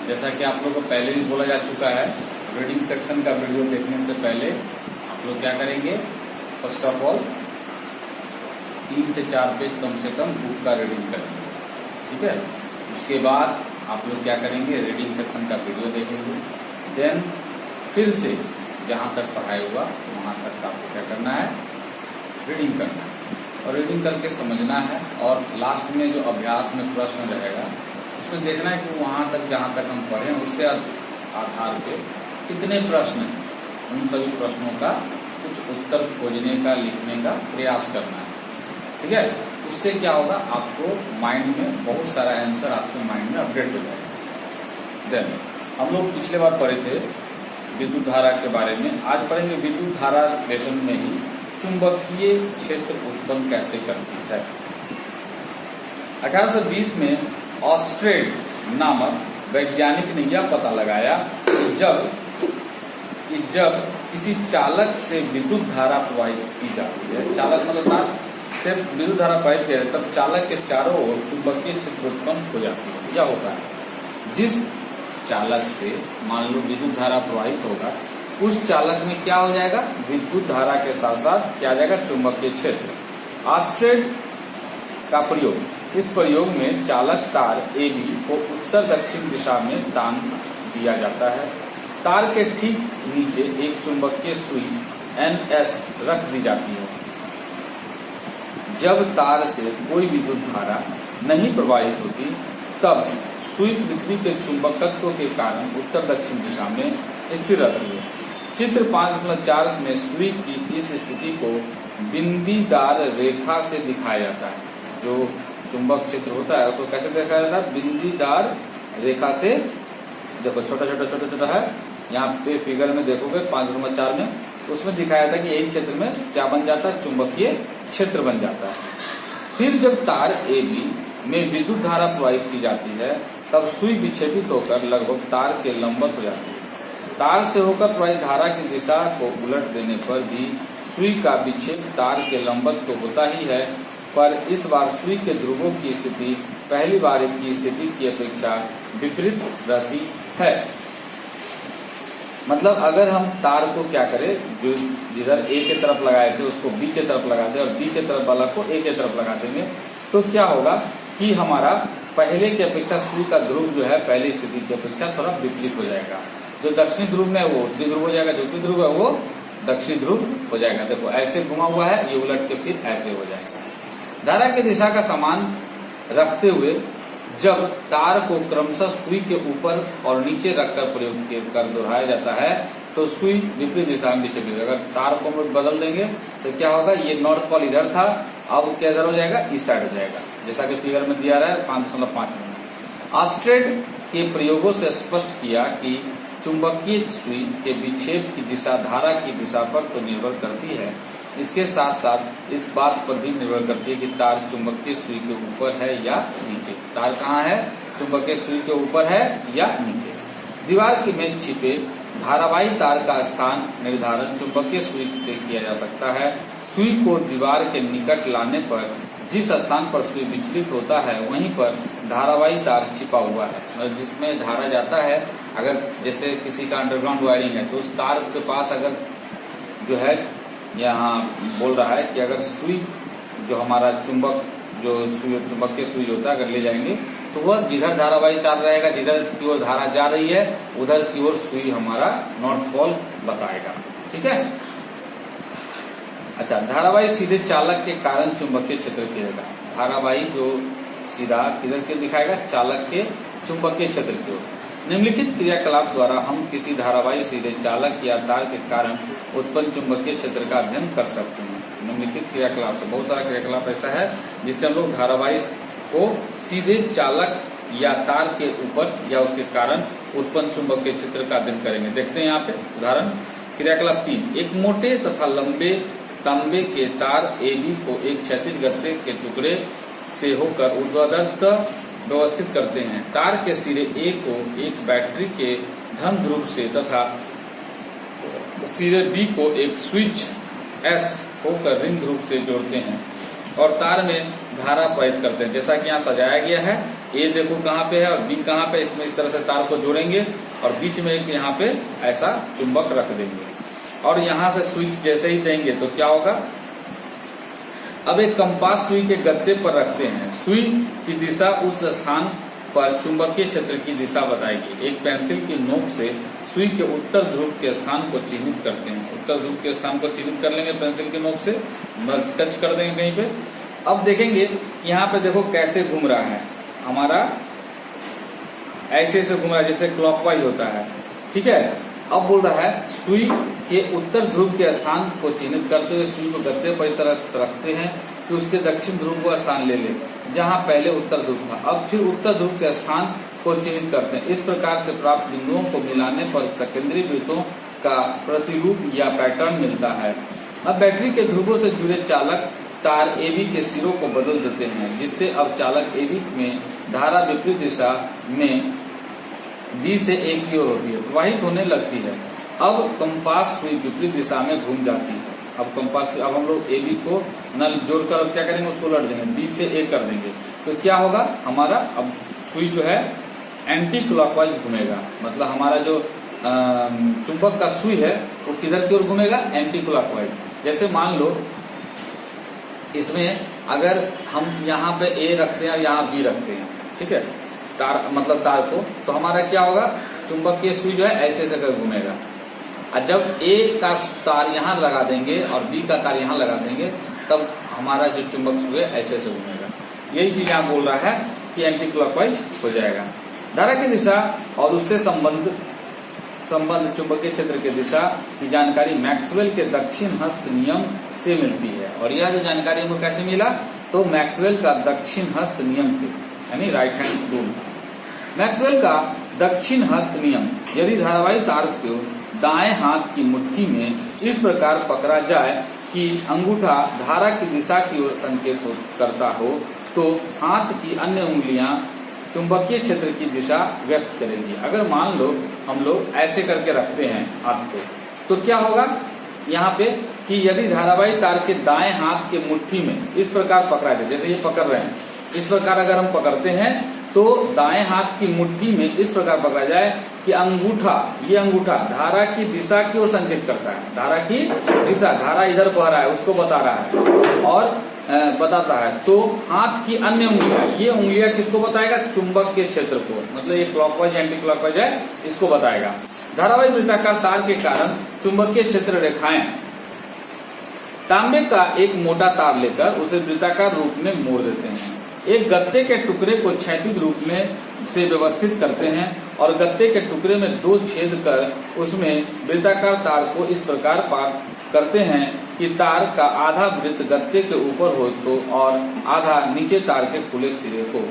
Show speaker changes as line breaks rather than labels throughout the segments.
जैसा कि आप लोग को पहले भी बोला जा चुका है, रीडिंग सेक्शन का वीडियो देखने से पहले आप लोग क्या करेंगे, फर्स्ट ऑफ ऑल 3 से 4 पेज कम से कम बुक का रीडिंग करेंगे, ठीक है। उसके बाद आप लोग क्या करेंगे, रीडिंग सेक्शन का वीडियो देखेंगे, देन फिर से जहाँ तक पढ़ाई हुआ वहाँ तक आपको क्या करना है, रीडिंग करना है और रीडिंग करके समझना है। और लास्ट में जो अभ्यास में प्रश्न रहेगा उसमें देखना है कि वहाँ तक जहाँ तक हम पढ़े उससे आधार पे कितने प्रश्न हैं, उन सभी प्रश्नों का कुछ उत्तर खोजने का, लिखने का प्रयास करना है, ठीक है। उससे क्या होगा, आपको माइंड में बहुत सारा आंसर आपके माइंड में अपडेट हो जाएगा। देन हम लोग पिछले बार पढ़े थे विद्युत धारा के बारे में, आज पढ़ेंगे विद्युत धारा लेसन में ही चुंबकीय क्षेत्र उत्पन्न कैसे करती है। 1820 में ऑस्ट्रेड नामक वैज्ञानिक ने यह पता लगाया कि जब किसी चालक से विद्युत धारा प्रवाहित की जाती है, चालक मतलब तार से विद्युत धारा प्रवाहित किया जाता है, तब चालक के चारों ओर चुंबकीय क्षेत्र उत्पन्न हो जाती है। यह होता है जिस चालक से मान लो विद्युत धारा प्रवाहित होगा, उस चालक में क्या हो जाएगा, विद्युत धारा के साथ साथ क्या आ जाएगा, चुंबकीय क्षेत्र। ऑस्ट्रेड का प्रयोग, इस प्रयोग में चालक तार AB को उत्तर दक्षिण दिशा में तान दिया जाता है। तार के ठीक नीचे एक चुंबकीय सुई NS रख दी जाती है। जब तार से कोई विद्युत धारा नहीं प्रवाहित होती तब सुई पृथ्वी के चुंबकत्व के कारण उत्तर दक्षिण दिशा में स्थिर रहती है। चित्र 5.4 में सुई की इस स्थिति को बिंदीदार रेखा से दिखाया जाता है। जो चुंबक क्षेत्र होता है उसको कैसे दिखाया जाता है, बिंदीदार रेखा से। देखो छोटा छोटा है, यहाँ पे फिगर में देखोगे 5.4 में, उसमें दिखाया था कि यही क्षेत्र में क्या बन जाता है, चुंबकीय क्षेत्र बन जाता है। फिर जब तार AB में विद्युत धारा प्रवाहित की जाती है तब सुई विक्षेपित होकर लगभग तार के लंबवत हो जाती है। तार से होकर प्रवाहित धारा की दिशा को उलट देने पर भी सुई का विक्षेप तार के लंबवत तो होता ही है, पर इस बार सुई के ध्रुवों की स्थिति पहली बार की स्थिति की अपेक्षा विपरीत रहती है। मतलब अगर हम तार को क्या करें, जो जिधर A के तरफ लगाए थे उसको B के तरफ लगा दें और B के तरफ वाला को A के तरफ लगा देंगे, तो क्या होगा कि हमारा पहले की अपेक्षा सुई का ध्रुव जो है पहली स्थिति की अपेक्षा थोड़ा विपरीत हो जाएगा। जो दक्षिणी ध्रुव में वो उत्तरी ध्रुव हो जाएगा, जो उत्तरी ध्रुव है वो दक्षिणी ध्रुव हो जाएगा। देखो ऐसे घुमा हुआ है, ये उलट के फिर ऐसे हो जाएगा। धारा की दिशा का समान रखते हुए जब तार को क्रमशः सुई के ऊपर और नीचे रखकर प्रयोग कर दोहराया जाता है तो सुई विपरीत दिशा में नीचे गिरेगा। अगर तार को हम बदल देंगे तो क्या होगा, ये नॉर्थ पोल इधर था, अब क्या इधर हो जाएगा, इस साइड हो जाएगा, जैसा कि फिगर में दिया रहा है 5.5 में। ऑस्ट्रेड के प्रयोगों से स्पष्ट किया कि चुंबकीय सुई के विक्षेप की दिशा धारा की दिशा पर तो निर्भर करती है, इसके साथ साथ इस बात पर भी निर्भर करती है कि तार चुंबकीय सुई के ऊपर है या नीचे। तार कहाँ है, चुंबकीय सुई के ऊपर है या नीचे। दीवार के में छिपे धारावाही तार का स्थान निर्धारण चुंबकीय सुई से किया जा सकता है। सुई को दीवार के निकट लाने पर जिस स्थान पर सुई विचलित होता है वहीं पर धारावाही तार छिपा हुआ है, जिसमें धारा जाता है। अगर जैसे किसी का अंडरग्राउंड वायरिंग है तो उस तार के पास अगर जो है, यहाँ बोल रहा है कि अगर सुई जो हमारा चुंबकीय सुई होता है अगर ले जाएंगे तो वह जिधर धारावाही तार रहेगा, जिधर की ओर धारा जा रही है उधर की ओर सुई हमारा नॉर्थ पोल बताएगा, ठीक है। अच्छा, धारावाही सीधे चालक के कारण चुंबकीय क्षेत्र गिरेगा। धारावाही जो सीधा किधर के दिखाएगा, चालक के चुंबकीय क्षेत्र की ओर। निम्नलिखित क्रियाकलाप द्वारा हम किसी धारावाही सीधे चालक या तार के कारण उत्पन्न चुंबकीय क्षेत्र का अध्ययन कर सकते हैं। निम्नलिखित क्रियाकलाप से बहुत सारा क्रियाकलाप ऐसा है जिससे हम लोग धारावाही को सीधे चालक या तार के ऊपर या उसके कारण उत्पन्न चुंबकीय क्षेत्र का अध्ययन करेंगे। देखते हैं यहाँ पे उदाहरण। क्रियाकलाप 3, एक मोटे तथा लंबे तांबे के तार AB को एक क्षैतिज गत्ते के टुकड़े से होकर ऊर्ध्वाधर व्यवस्थित करते हैं। तार के सिरे A को एक बैटरी के धन ध्रुव से तथा सिरे B को एक स्विच S होकर ऋण ध्रुव से जोड़ते हैं और तार में धारा प्रवाहित करते हैं। जैसा कि यहाँ सजाया गया है, ए देखो कहाँ पे है और बी कहाँ पे, इसमें इस तरह से तार को जोड़ेंगे और बीच में एक यहाँ पे ऐसा चुंबक रख देंगे और यहाँ से स्विच जैसे ही देंगे तो क्या होगा। अब एक कंपास सुई के गत्ते पर रखते हैं। सुई की दिशा उस स्थान पर चुंबकीय क्षेत्र की दिशा बताएगी। एक पेंसिल की नोक से सुई के उत्तर ध्रुव के स्थान को चिन्हित करते हैं। उत्तर ध्रुव के स्थान को चिन्हित कर लेंगे पेंसिल की नोक से, टच कर देंगे कहीं पे। अब देखेंगे यहाँ पे देखो कैसे घूम रहा है हमारा, ऐसे ऐसे घूम रहा है जैसे क्लॉकवाइज होता है, ठीक है। अब बोल रहा है सुई के उत्तर ध्रुव के स्थान को चिन्हित करते हुए सुई को गत्ते पर इस तरह रखते हैं कि उसके दक्षिण ध्रुव को स्थान ले ले जहां पहले उत्तर ध्रुव था। अब फिर उत्तर ध्रुव के स्थान को चिन्हित करते हैं। इस प्रकार से प्राप्त बिंदुओं को मिलाने पर सेकेंडरी वृत्तों का प्रतिरूप या पैटर्न मिलता है। अब बैटरी के ध्रुवों से जुड़े चालक तार एबी के सिरों को बदल देते हैं, जिससे अब चालक एबी में धारा विपरीत दिशा में बी से ए की ओर होती है, प्रवाहित होने लगती है। अब कंपास सुई विपरीत दिशा में घूम जाती है। अब हम लोग एबी को नल जोड़कर अब क्या करेंगे, उसको लड़ देंगे, बी से ए कर देंगे तो क्या होगा हमारा, अब सुई जो है एंटी क्लॉकवाइज घूमेगा। मतलब हमारा जो चुंबक का सुई है वो किधर की ओर घूमेगा, एंटी क्लॉकवाइज। जैसे मान लो इसमें अगर हम यहाँ पे ए रखते हैं और यहाँ बी रखते हैं, ठीक है, तार मतलब तार को, तो हमारा क्या होगा, चुंबक की सुई जो है ऐसे ऐसे कर घूमेगा। और जब ए का तार यहाँ लगा देंगे और बी का तार यहाँ लगा देंगे तब हमारा जो चुंबक सुई है ऐसे ऐसे घूमेगा। यही चीज यहाँ बोल रहा है कि एंटी क्लॉकवाइज हो जाएगा। धारा की दिशा और उससे संबंध चुंबकीय क्षेत्र की दिशा की जानकारी मैक्सवेल के दक्षिण हस्त नियम से मिलती है। और यह जो जानकारी हमको कैसे मिला, तो मैक्सवेल का दक्षिण हस्त नियम से, यानी राइट हैंड रूल। मैक्सवेल का दक्षिण हस्त नियम, यदि धारावाही तार को दाएं हाथ की मुट्ठी में इस प्रकार पकड़ा जाए कि अंगूठा धारा की दिशा की ओर संकेत करता हो, तो हाथ की अन्य उंगलियां चुंबकीय क्षेत्र की दिशा व्यक्त करेंगी। अगर मान लो हम लोग ऐसे करके रखते हैं हाथ को, तो क्या होगा यहाँ पे कि यदि धारावाही तार के दाएं हाथ के मुट्ठी में इस प्रकार पकड़ा जाए, जैसे ये पकड़ रहे हैं, इस प्रकार अगर हम पकड़ते हैं तो दाएं हाथ की मुट्ठी में इस प्रकार पकड़ा जाए कि ये अंगूठा धारा की दिशा की ओर संकेत करता है। धारा की दिशा, धारा इधर बह रहा है उसको बता रहा है और बताता है। तो हाथ की अन्य उंगलियां, ये उंगलियां किसको बताएगा, चुंबक के क्षेत्र को, मतलब ये क्लॉकवाइज एंटी क्लॉकवाइज है, इसको बताएगा। धारावाही वृत्ताकार तार के कारण चुंबकीय क्षेत्र रेखाएं तांबे का एक मोटा तार लेकर उसे वृत्ताकार रूप में मोड़ देते हैं। एक गत्ते के टुकड़े को क्षैतिज रूप में से व्यवस्थित करते हैं और गत्ते के टुकड़े में 2 छेद कर उसमें वृत्ताकार तार को इस प्रकार पार करते हैं कि तार का आधा वृत्त गत्ते के ऊपर हो तो और आधा नीचे तार के खुले सिरे को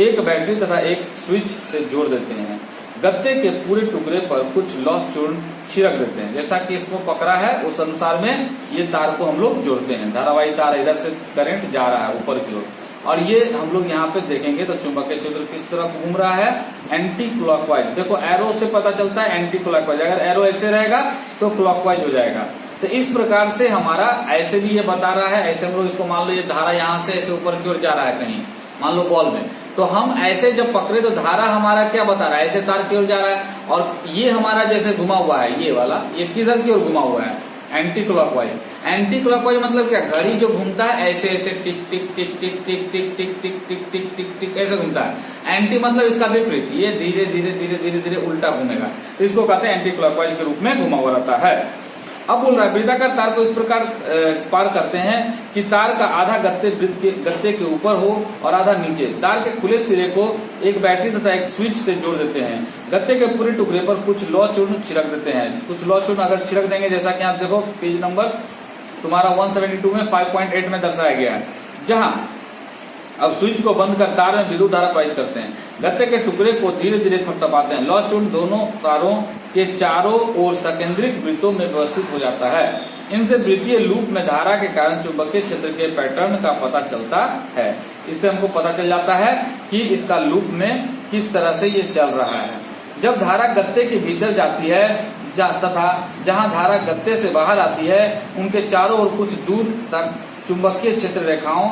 एक बैटरी तथा एक स्विच से जोड़ देते हैं। गत्ते के पूरे टुकड़े पर कुछ लौह चूर्ण छिड़क देते हैं। जैसा कि इसको पकड़ा है उस अनुसार में ये तार को हम लोग जोड़ते हैं। धारावाही तार इधर से करंट जा रहा है ऊपर की ओर, और ये हम लोग यहाँ पे देखेंगे तो चुंबकीय क्षेत्र किस तरफ घूम रहा है, एंटी क्लॉकवाइज। देखो एरो से पता चलता है एंटी क्लॉकवाइज, अगर एरो ऐसे रहेगा तो क्लॉकवाइज हो जाएगा। तो इस प्रकार से हमारा ऐसे भी ये बता रहा है, ऐसे हम लोग इसको मान लो ये धारा यहाँ से ऐसे ऊपर की ओर जा रहा है कहीं, मान लो बॉल में, तो हम ऐसे जब पकड़े तो धारा हमारा क्या बता रहा है, ऐसे तार की ओर जा रहा है। और ये हमारा जैसे घुमा हुआ है, ये वाला ये किधर की ओर घुमा हुआ है, एंटी क्लॉकवाइज। एंटी क्लॉकवाइज मतलब क्या, घड़ी जो घूमता है ऐसे ऐसे टिक टिक टिक टिक टिक टिक टिक टिक टिक टिक टिक टिक ऐसे घूमता है। एंटी मतलब इसका विपरीत, ये धीरे धीरे धीरे धीरे धीरे उल्टा घूमेगा, इसको कहते हैं एंटी क्लॉकवाइज के रूप में घुमा हुआ रहता है। अब बोल रहा है वृत्ताकार तार को इस प्रकार पार करते हैं कि तार का आधा गत्ते के ऊपर हो और आधा नीचे। तार के खुले सिरे को एक बैटरी तथा एक स्विच से जोड़ देते हैं। गत्ते के पूरे टुकड़े पर कुछ लौह चूर्ण छिड़क देते हैं। कुछ लौह चूर्ण अगर छिड़क देंगे, जैसा कि आप देखो पेज नंबर तुम्हारा 172 में 5.8 में दर्शाया गया है, जहां अब स्विच को बंद कर तार में विद्युत धारा प्रवाहित करते हैं। गत्ते के टुकड़े को धीरे धीरे थपथपाते हैं। लौह चूर्ण दोनों तारों के चारों ओर सकेंद्रिक वृत्तों में व्यवस्थित हो जाता है। इनसे वृत्तीय लूप में धारा के कारण चुंबकीय क्षेत्र के पैटर्न का पता चलता है। इससे हमको पता चल जाता है कि इसका लूप में किस तरह से ये चल रहा है। जब धारा गत्ते के भीतर जाती है तथा जहां धारा गत्ते से बाहर आती है, उनके चारों ओर कुछ दूर तक चुंबकीय क्षेत्र रेखाओं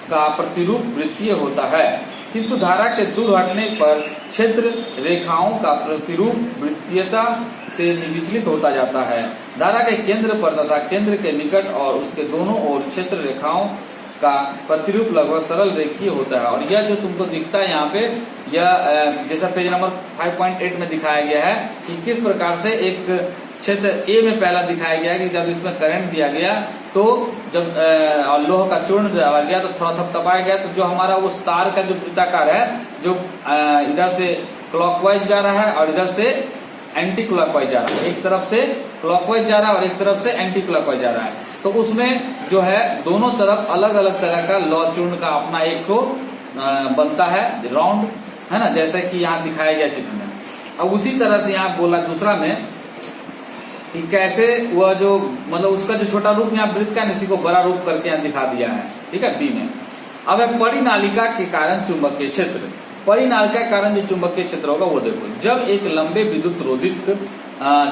का प्रतिरूप वृत्तीय होता है, किंतु धारा के दूर हटने पर क्षेत्र रेखाओं का प्रतिरूप वृत्तीयता से विचलित होता जाता है। धारा के केंद्र पर तथा केंद्र के निकट और उसके दोनों ओर क्षेत्र रेखाओं का प्रतिरूप लगभग सरल रेखीय होता है। और यह जो तुमको दिखता है यहाँ पे, यह जैसा पेज नंबर 5.8 में दिखाया गया है कि किस प्रकार से एक क्षेत्र ए में पहला दिखाया गया है कि जब इसमें करंट दिया गया तो जब लोह का चूर्ण डाला गया तो थोड़ा थपथपाया गया, तो जो हमारा उस तार का जो वृत्ताकार है जो इधर से क्लॉकवाइज जा रहा है और इधर से एंटी क्लॉकवाइज जा रहा है, एक तरफ से क्लॉकवाइज जा रहा है और एक तरफ से एंटी क्लॉकवाइज जा रहा है, तो उसमें जो है दोनों तरफ अलग अलग तरह का लौह चूर्ण का अपना एक को बनता है राउंड, है ना, जैसे कि यहाँ दिखाया गया चित्र में। अब उसी तरह से यहाँ बोला दूसरा में कि कैसे वह जो मतलब उसका जो छोटा रूप यहाँ वृत्त का इसी को बड़ा रूप करके यहाँ दिखा दिया है, ठीक है, बी में। अब है परिनालिका के कारण चुंबकीय क्षेत्र। परिनालिका के कारण जो चुंबकीय क्षेत्र होगा वो देखो, जब एक लंबे विद्युत रोधित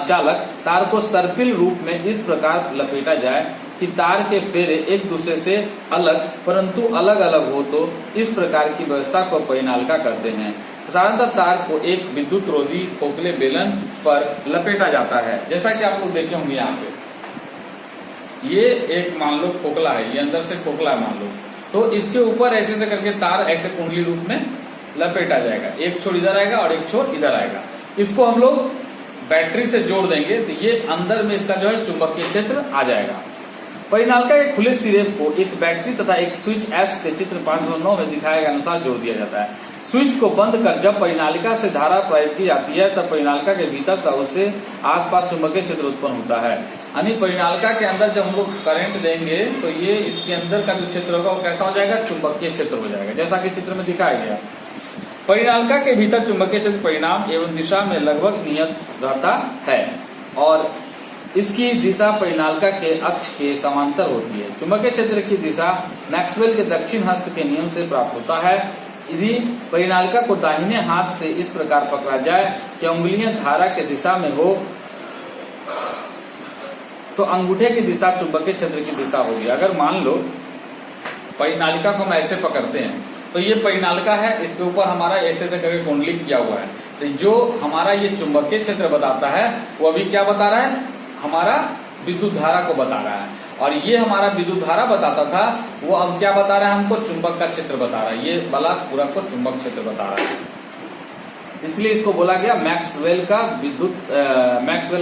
चालक तार को सर्पिल रूप में इस प्रकार लपेटा जाए कि तार के फेरे एक दूसरे से अलग परंतु अलग अलग हो, तो इस प्रकार की व्यवस्था को परिनालिका कहते हैं। साधारणतः तार को एक विद्युत रोधी खोखले बेलन पर लपेटा जाता है, जैसा कि आप लोग देखे होंगे यहाँ पे। ये एक मान लो खोखला है, ये अंदर से खोखला है मान लो, तो इसके ऊपर ऐसे से करके तार ऐसे कुंडली रूप में लपेटा जाएगा, एक छोर इधर आएगा और एक छोर इधर आएगा। इसको हम लोग बैटरी से जोड़ देंगे तो ये अंदर में इसका जो है चुंबकीय क्षेत्र आ जाएगा। परिनालिका के खुले सिरे को एक बैटरी तथा एक स्विच एस के चित्र 509 में दिखाए गए अनुसार जोड़ दिया जाता है। स्विच को बंद कर जब परिनालिका से धारा प्रवाहित की जाती है तब परिनालिका के भीतर का उससे आसपास चुंबकीय क्षेत्र उत्पन्न होता है। यानी परिनालिका के अंदर जब हम लोग करंट देंगे तो ये इसके अंदर का जो क्षेत्र होगा वो कैसा हो जाएगा, चुंबकीय क्षेत्र हो जाएगा, जैसा कि चित्र में दिखाया गया। परिनालिका के भीतर चुंबकीय क्षेत्र परिणाम एवं दिशा में लगभग नियत रहता है और इसकी दिशा परिनालिका के अक्ष के समांतर होती है। चुंबकीय क्षेत्र की दिशा मैक्सवेल के दक्षिण हस्त के नियम से प्राप्त होता है। यदि परिनालिका को दाहिने हाथ से इस प्रकार पकड़ा जाए कि उंगलियां धारा के दिशा में हो तो अंगूठे की दिशा चुंबकीय क्षेत्र की दिशा होगी। अगर मान लो परिनालिका को हम ऐसे पकड़ते हैं तो ये परिनालिका है, इसके ऊपर हमारा ऐसे से करके कुंडली किया हुआ है, तो जो हमारा ये चुंबकीय क्षेत्र बताता है वो अभी क्या बता रहा है, हमारा विद्युत धारा को बता रहा है। और ये हमारा विद्युत धारा बताता था, वो अब क्या बता रहा है हमको, चुंबक का क्षेत्र बता रहा है। ये वाला पूरा को चुंबक क्षेत्र बता रहा है, इसलिए इसको बोला गया मैक्सवेल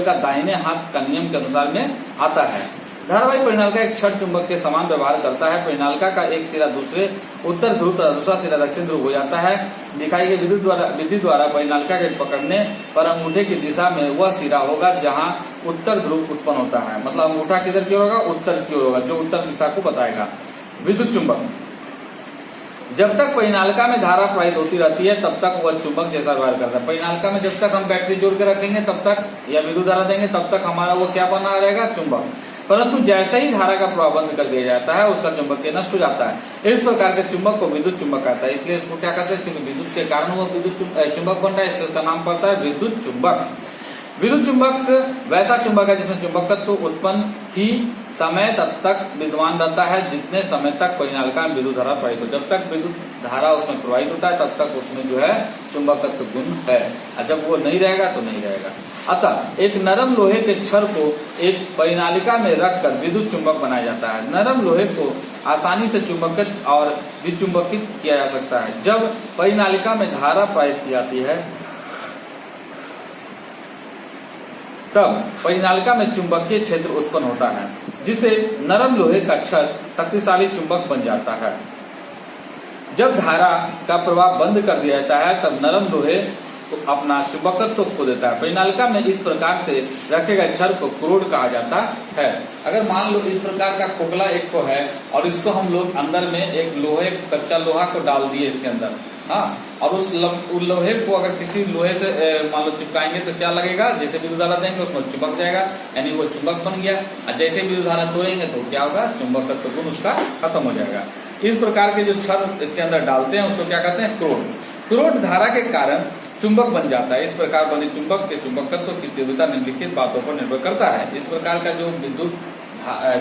का दाहिने हाथ का नियम के अनुसार में आता है। धारावाही परिनालिका एक क्षण चुंबक के समान व्यवहार करता है। परिनालिका का एक सिरा दूसरे उत्तर ध्रुव तथा दूसरा सिरा दक्षिण ध्रुव हो जाता है। दिखाई गई विधि द्वारा परिनालिका के पकड़ने पर अंगूठे की दिशा में वह सिरा होगा जहां उत्तर ध्रुव उत्पन्न होता है, मतलब अंगूठा किधर की ओर होगा, उत्तर की ओर होगा, जो उत्तर दिशा को बताएगा। विद्युत चुंबक जब तक परिनालिका में धारा प्रवाहित होती रहती है तब तक वह चुंबक जैसा व्यवहार करता है। परिनालिका में जब तक हम बैटरी जोड़ के रखेंगे तब तक या विद्युत धारा देंगे तब तक हमारा वो क्या बना रहेगा, चुंबक। परंतु जैसे ही धारा का प्रवाह बंद कर दिया जाता है उसका चुंबकीय नष्ट हो जाता है। इस प्रकार के चुंबक को विद्युत चुंबक कहता है। इसलिए इसको क्या कहते हैं, क्योंकि विद्युत के कारण वो विद्युत चुंबक बन रहा है, इसलिए उसका नाम पड़ता है विद्युत चुंबक। विद्युत चुंबक वैसा चुंबक है जिसमें चुंबकत्व उत्पन्न ही समय तक विद्यमान रहता है जितने समय तक परिनालिका में विद्युत धारा प्रवाहित हो। जब तक विद्युत धारा उसमें प्रवाहित होता है तब तक उसमें जो है चुंबकत्व गुण है, और जब वो नहीं रहेगा तो नहीं रहेगा। अतः एक नरम लोहे के छड़ को एक परिनालिका में रखकर विद्युत चुंबक बनाया जाता है। नरम लोहे को आसानी से चुंबकित और विचुंबकित किया जा सकता है। जब परिनालिका में धारा प्रवाहित की जाती है तब परिनालिका में चुंबकीय क्षेत्र उत्पन्न होता है जिससे नरम लोहे का छड़ शक्तिशाली चुंबक बन जाता है। जब धारा का प्रवाह बंद कर दिया जाता है तब नरम लोहे अपना चुंबकत्व खो देता है। परिनालिका में इस प्रकार से रखे गए छड़ को क्रोड कहा जाता है। अगर मान लो इस प्रकार का खोखला एक को है और इसको हम लोग अंदर में एक लोहे कच्चा लोहा को डाल दिए इसके अंदर, हाँ, और उस लोहे को अगर किसी लोहे से मान लो चिपकाएंगे तो क्या लगेगा, जैसे विद्युत धारा देंगे उसमें चिपक जाएगा, यानी वो चुंबक बन गया। और जैसे विद्युत धारा तोड़ेंगे तो क्या होगा, चुंबकत्व गुण उसका खत्म हो जाएगा। इस प्रकार के जो छड़ इसके अंदर डालते हैं उसको क्या कहते हैं, क्रोड। क्रोड धारा के कारण चुंबक बन जाता है। इस प्रकार बने चुंबक के चुंबकत्व की तीव्रता निम्नलिखित बातों पर निर्भर करता है। इस प्रकार का जो विद्युत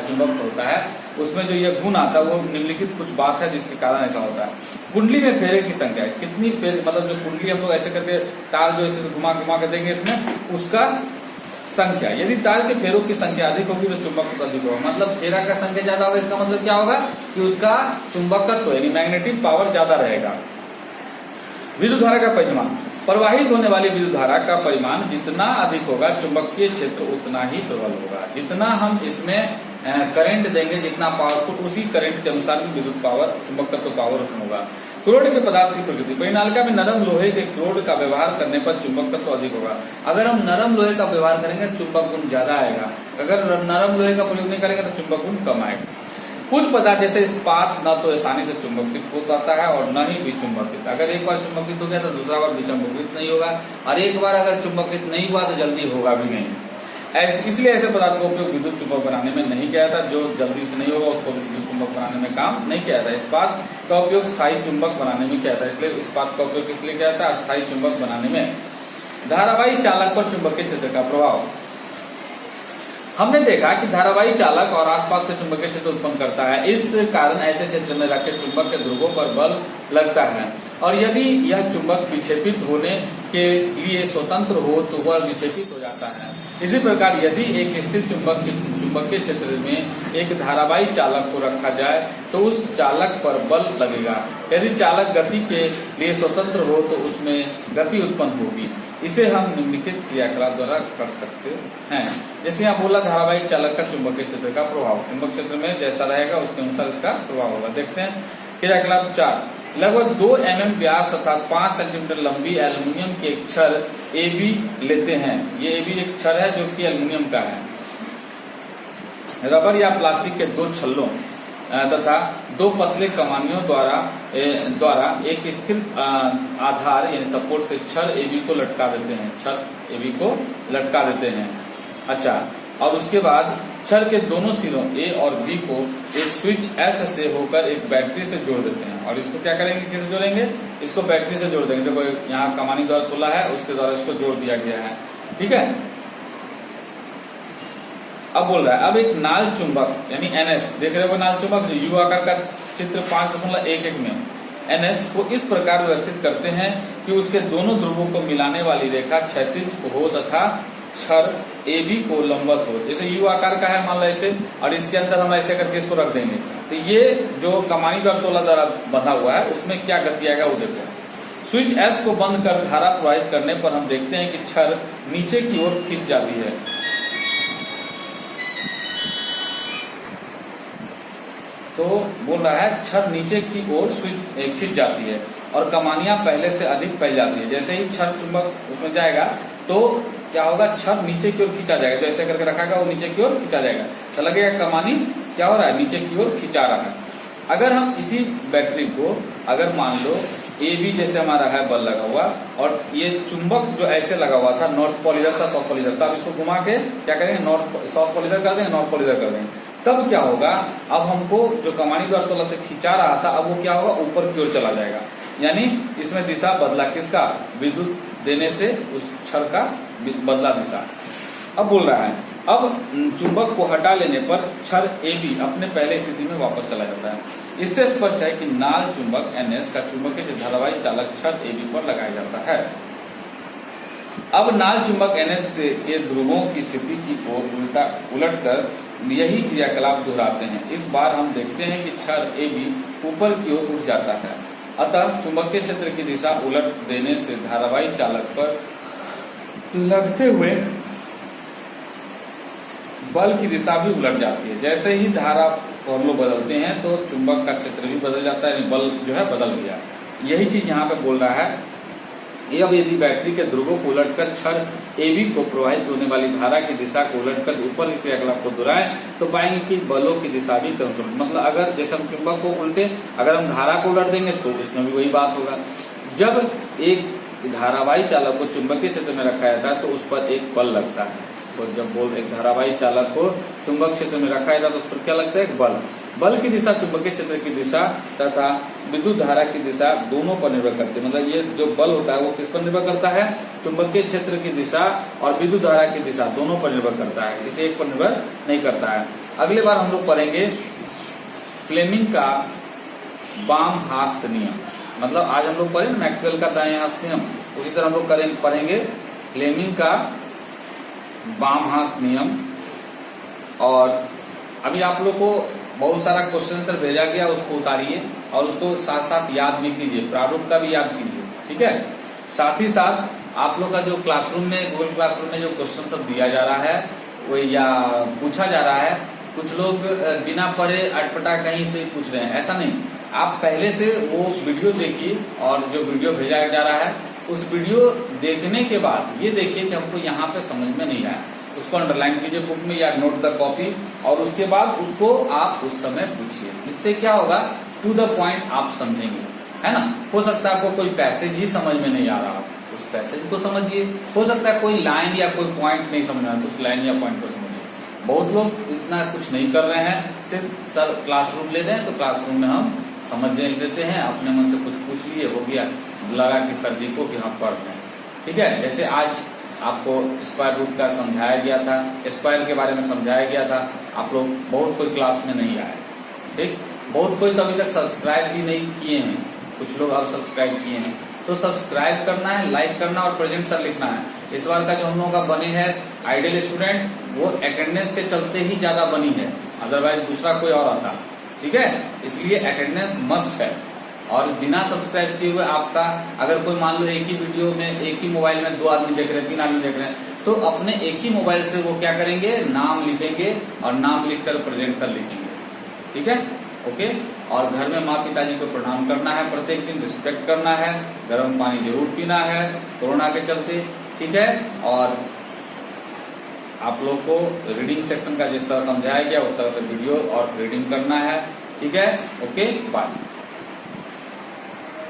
चुंबक होता है उसमें जो ये गुण आता है वो निम्नलिखित कुछ बात है जिसके कारण ऐसा होता है। कुंडली में फेरे की संख्या, कितनी फेरे, मतलब जो कुंडली हम लोग ऐसे करके तार जो इसे घुमा घुमा के देंगे इसमें, उसका संख्या, यदि तार के फेरों की संख्या अधिक होगी तो चुंबकत्व अधिक होगा। मतलब फेरा का संख्या ज्यादा होगा, इसका मतलब क्या होगा कि उसका चुंबकत्व यानी मैग्नेटिक पावर ज्यादा रहेगा। विद्युत धारा का परिमाण, प्रवाहित होने वाली विद्युत धारा का परिमाण जितना अधिक होगा चुंबकीय क्षेत्र उतना ही प्रबल होगा। जितना हम इसमें करंट देंगे, जितना पावरफुल, उसी करंट के अनुसार भी विद्युत पावर, चुंबकत्व पावर उसमें होगा। क्रोड के पदार्थ की प्रकृति, परिनालिका में नरम लोहे के क्रोड का व्यवहार करने पर चुंबकत्व अधिक होगा। अगर हम नरम लोहे का व्यवहार करेंगे चुंबक गुण ज्यादा आएगा, अगर नरम लोहे का प्रयोग नहीं करेंगे तो चुंबक गुण कम आएगा। कुछ पदार्थ जैसे इस्पात न तो आसानी से चुंबकित हो पाता है और न ही विचुंबकित। अगर एक बार चुंबकित हो गया तो दूसरा बार विचुंबकित नहीं होगा, और एक बार अगर चुंबकित नहीं हुआ तो जल्दी होगा भी नहीं। इसलिए ऐसे पदार्थ का उपयोग विद्युत चुंबक बनाने में नहीं किया जाता। जो जल्दी से नहीं होगा उसको विद्युत चुंबक बनाने में काम नहीं किया जाता। इस्पात का उपयोग स्थायी चुंबक बनाने में किया जाता है, इसलिए इस्पात का उपयोग किस लिए किया जाता है, अस्थायी चुंबक बनाने में। धारावाही चालक पर चुंबकीय क्षेत्र का प्रभाव, हमने देखा कि धारावाही चालक और आसपास के चुंबकीय क्षेत्र उत्पन्न करता है। इस कारण ऐसे क्षेत्र में रखे चुंबक के ध्रुवों पर बल लगता है, और यदि यह चुंबक विक्षेपित होने के लिए स्वतंत्र हो तो वह विक्षेपित हो जाता है। इसी प्रकार यदि एक स्थिर चुंबकीय क्षेत्र में एक धारावाही चालक को रखा जाए तो उस चालक पर बल लगेगा। यदि चालक गति के लिए स्वतंत्र हो तो उसमें गति उत्पन्न होगी। इसे हम निम्नलिखित क्रियाकलाप द्वारा कर सकते हैं। जैसे यहाँ बोला धारावाही चालक का चुंबकीय क्षेत्र का प्रभाव, चुंबक क्षेत्र में जैसा रहेगा उसके अनुसार इसका प्रभाव होगा। देखते हैं क्रियाकलाप 4, लगभग 2 mm व्यास तथा 5 सेंटीमीटर लंबी एल्युमिनियम के एक छड़ AB लेते हैं। ये AB एक छड़ है जो कि एल्युमिनियम का है। रबर या प्लास्टिक के 2 छल्लों तथा 2 पतले कमानियों द्वारा एक स्थिर आधार यानी सपोर्ट से छड़ AB को लटका देते हैं। छड़ AB को लटका देते हैं। अच्छा, और उसके बाद छड़ के दोनों सिरों A और B को एक स्विच S से होकर एक बैटरी से जोड़ देते हैं। और इसको क्या करेंगे, किससे जोड़ेंगे, इसको बैटरी से जोड़ देंगे। देखो यहाँ कमानी द्वारा तोला है, उसके द्वारा इसको जोड़ दिया गया है। ठीक है, अब बोल रहा है अब एक नाल चुंबक यानी NS, देख रहे हो नाल चुंबक जो U आकार का चित्र 5.11 में NS को इस प्रकार व्यवस्थित करते हैं कि उसके दोनों ध्रुवों को मिलाने वाली रेखा क्षैतिज हो तथा छड़ AB को लंबवत हो। जैसे U आकार का है मान लो ऐसे, और इसके अंदर हम ऐसे करके इसको रख देंगे तो ये जो कमानी का तोला द्वारा बंधा हुआ है उसमें क्या गति आएगा वो देखो। स्विच S को बंद कर धारा प्रवाहित करने पर हम देखते हैं कि छड़ नीचे की ओर खिंच जाती है। तो बोल रहा है छड़ नीचे की ओर स्विच खिंच जाती है और कमानियां पहले से अधिक फैल जाती है। जैसे ही छड़ चुंबक उसमें जाएगा तो क्या होगा, छड़ नीचे की ओर खींचा जाएगा। जो ऐसे करके रखा गया वो नीचे की ओर खींचा जाएगा, तो लगेगा कमानी क्या हो रहा है, नीचे की ओर खींचा रहा है। अगर हम इसी बैटरी को अगर मान लो AB जैसे हमारा है बल लगा हुआ और ये चुंबक जो ऐसे लगा हुआ था, नॉर्थ पोल इधर था साउथ पोल इधर था, अब इसको घुमा के क्या करेंगे, नॉर्थ साउथ पोल इधर कर देंगे, नॉर्थ पोल इधर कर देंगे। तब क्या होगा, अब हमको जो कमानी द्वारा तोला से खींचा रहा था अब वो क्या होगा, ऊपर की ओर चला जाएगा। यानी इसमें दिशा बदला, किसका, विद्युत देने से उस छड़ का बदला दिशा। अब बोल रहा है अब चुंबक को हटा लेने पर छड़ AB अपने पहले स्थिति में वापस चला जाता है। इससे स्पष्ट है कि नाल चुंबक NS का चुंबकीय धारावाही चालक छड़ AB पर लगाया जाता है। अब नाल चुंबक NS के ध्रुवों की स्थिति की ओर उलटकर यही क्रियाकलाप दोहराते हैं। इस बार हम देखते हैं कि छड़ AB ऊपर की ओर उठ जाता है, अतः चुंबकीय क्षेत्र की दिशा उलट देने से धारावाही चालक पर लगते हुए बल की दिशा भी उलट जाती है। जैसे ही धारा हम लोग बदलते हैं तो चुंबक का क्षेत्र भी बदल जाता है, बल जो है बदल गया। यही चीज यहाँ पे बोल रहा है। अब यदि बैटरी के ध्रुवों को उलटकर छड़ AB को प्रवाहित होने वाली धारा की दिशा को उलटकर ऊपर के क्रियाकलाप को दोहराएं तो पाएंगे कि बलों की दिशा भी क्रमशः, मतलब अगर जैसे हम चुंबक को उल्टे अगर हम धारा को उलट देंगे तो उसमें भी वही बात होगा। जब एक धारावाही चालक को चुंबकीय क्षेत्र में रखा जाता है तो उस पर एक बल लगता है। तो जब एक धारावाही चालक को चुंबक क्षेत्र में रखा जाता है तो उस पर क्या लगता है, एक बल। बल की दिशा चुंबकीय क्षेत्र की दिशा तथा विद्युत धारा की दिशा दोनों पर निर्भर करती है। मतलब ये जो बल होता है वो किस पर निर्भर करता है, चुंबकीय क्षेत्र की दिशा और विद्युत धारा की दिशा दोनों पर निर्भर करता है, किसी एक पर निर्भर नहीं करता है। अगले बार हम लोग पढ़ेंगे फ्लेमिंग का बाम हास्त नियम। मतलब आज हम लोग पढ़े मैक्सवेल का दाएं हास्त नियम, उसी तरह हम लोग पढ़ेंगे फ्लेमिंग का बाम हास्त नियम। और अभी आप लोग को बहुत सारा क्वेश्चन आंसर भेजा गया, उसको उतारिए और उसको साथ साथ याद भी कीजिए, प्रारूप का भी याद कीजिए, ठीक है। साथ ही साथ आप लोग का जो क्लासरूम में, गूगल क्लासरूम में जो क्वेश्चन सब दिया जा रहा है वो या पूछा जा रहा है, कुछ लोग बिना पढ़े अटपटा कहीं से पूछ रहे हैं, ऐसा नहीं। आप पहले से वो वीडियो देखिए और जो वीडियो भेजा जा रहा है उस वीडियो देखने के बाद ये देखिए कि हमको यहाँ पे समझ में नहीं आया, उसको अंडरलाइन कीजिए बुक में या नोट द कॉपी, और उसके बाद उसको आप उस समय पूछिए। इससे क्या होगा, टू द पॉइंट आप समझेंगे, है ना। हो सकता है आपको कोई पैसेज ही समझ में नहीं आ रहा, उस पैसेज को समझिए। हो सकता है कोई लाइन या कोई पॉइंट नहीं समझ में, उस लाइन या पॉइंट को समझिए। बहुत लोग इतना कुछ नहीं कर रहे हैं, सिर्फ सर क्लासरूम ले रहे हैं तो क्लासरूम में हम समझ लेते हैं, अपने मन से कुछ पूछ लिए, हो गया, लगा कि सर जी को कि हम पढ़ रहे हैं, ठीक है। जैसे आज आपको स्क्वायर रूट का समझाया गया था, स्क्वायर के बारे में समझाया गया था, आप लोग बहुत कोई क्लास में नहीं आए, ठीक। बहुत कोई तो अभी तक सब्सक्राइब भी नहीं किए हैं, कुछ लोग अब सब्सक्राइब किए हैं, तो सब्सक्राइब करना है, लाइक करना और प्रेजेंट सर लिखना है। इस बार का जो हम लोगों का बने हैं आइडियल स्टूडेंट, वो अटेंडेंस के चलते ही ज्यादा बनी है, अदरवाइज दूसरा कोई और आता, ठीक है। इसलिए अटेंडेंस मस्ट है। और बिना सब्सक्राइब किए हुए आपका, अगर कोई मान लो एक ही वीडियो में, एक ही मोबाइल में 2 आदमी देख रहे हैं, 3 आदमी देख रहे हैं, तो अपने एक ही मोबाइल से वो क्या करेंगे, नाम लिखेंगे और नाम लिखकर प्रेजेंट सर लिखेंगे, ठीक है, ओके। और घर में माँ पिताजी को प्रणाम करना है, प्रत्येक दिन रिस्पेक्ट करना है, गर्म पानी जरूर पीना है कोरोना के चलते, ठीक है। और आप लोग को रीडिंग सेक्शन का जिस तरह समझाया गया उस तरह से वीडियो और रीडिंग करना है, ठीक है, ओके, बाय।